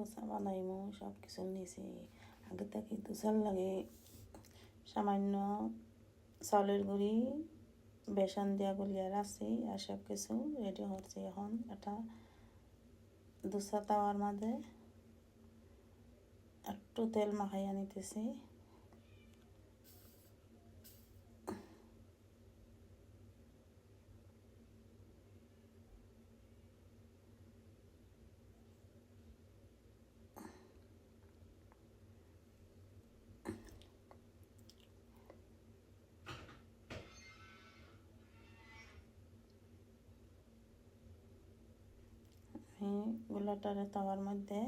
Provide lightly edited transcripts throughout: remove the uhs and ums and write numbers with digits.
দোসা বানাইমু সব কিছু নিছি। আগে থেকে দোসার লাগে সামান্য চাউলের গুঁড়ি বেসন দিয়া গুলিয়া রাখছি আর সব কিছু রেডি হচ্ছে। এখন এটা দোসা তাওয়ার মাঝে একটু তেল মাখাইয়া নিতেছি। গোলাটারে তাওয়ার মধ্যে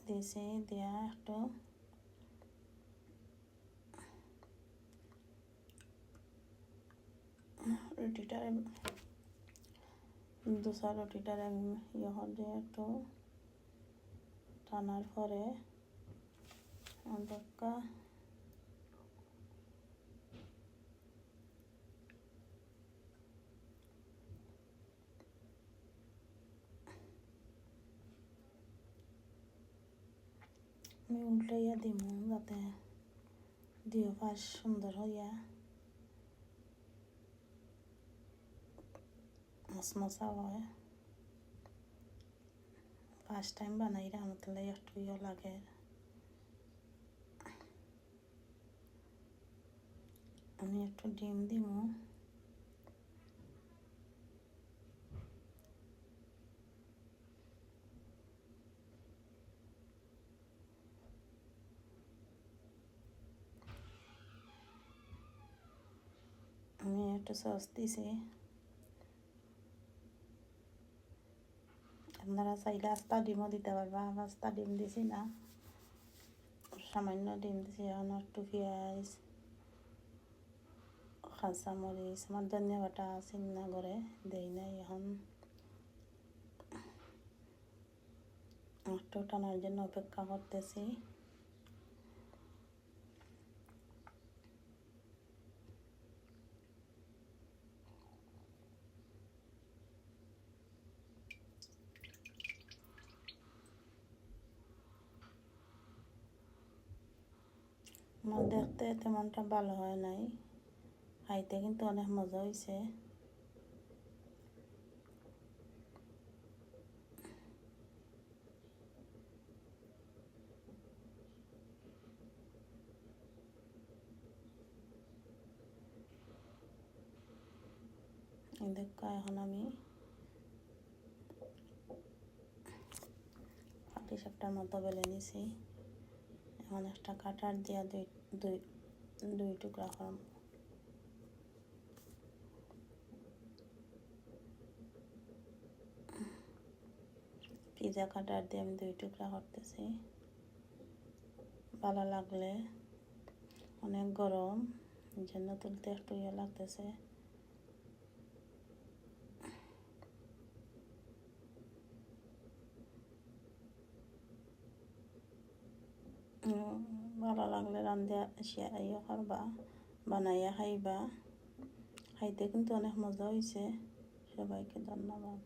দিয়েছি, দিয়া একটু রুটিটারে দোসা রুটিটারে দিয়ে একটু টানার পরে দক্কা আমি উল্টাইয়া দিমু যাতে দুই পাশ সুন্দর হইয়া মশমশা হয়। ফার্স্ট টাইম বানাইরা আমার তাহলে একটু ইয়ে লাগে। আমি একটু ডিম দিমু। আমি একটু সস দিছি। আপনারা চাইলে আস্তা ডিমও দিতে পারবা, আস্তা ডিম দিছি না, সামান্য ডিম দিছি। এখন একটু পেঁয়াজ, কাঁচামরিচ, আমার ধনিয়া বাটা চিন্না করে দেই নাই। এখন একটু টানার জন্য অপেক্ষা করতেছি। আমার দেখতে তেমনটা ভালো হয় নাই, খাইতে কিন্তু অনেক মজা হয়েছে। দেখা এখন আমি পাটি সাপটার মতো বেলে নিছি। এখন একটা কাটার দিয়া দুই টুকরা করব। পিজা কাটার দিয়ে আমি দুই টুকরা করতেছি। ভালো লাগলে, অনেক গরম এই জন্য তুলতে একটু ইয়ে লাগতেছে। ভালো লাগলে রান্ধিয়া ইয়ে করবা, বানাইয়া খাইবা। খাইতে কিন্তু অনেক মজা হয়েছে। সবাইকে ধন্যবাদ।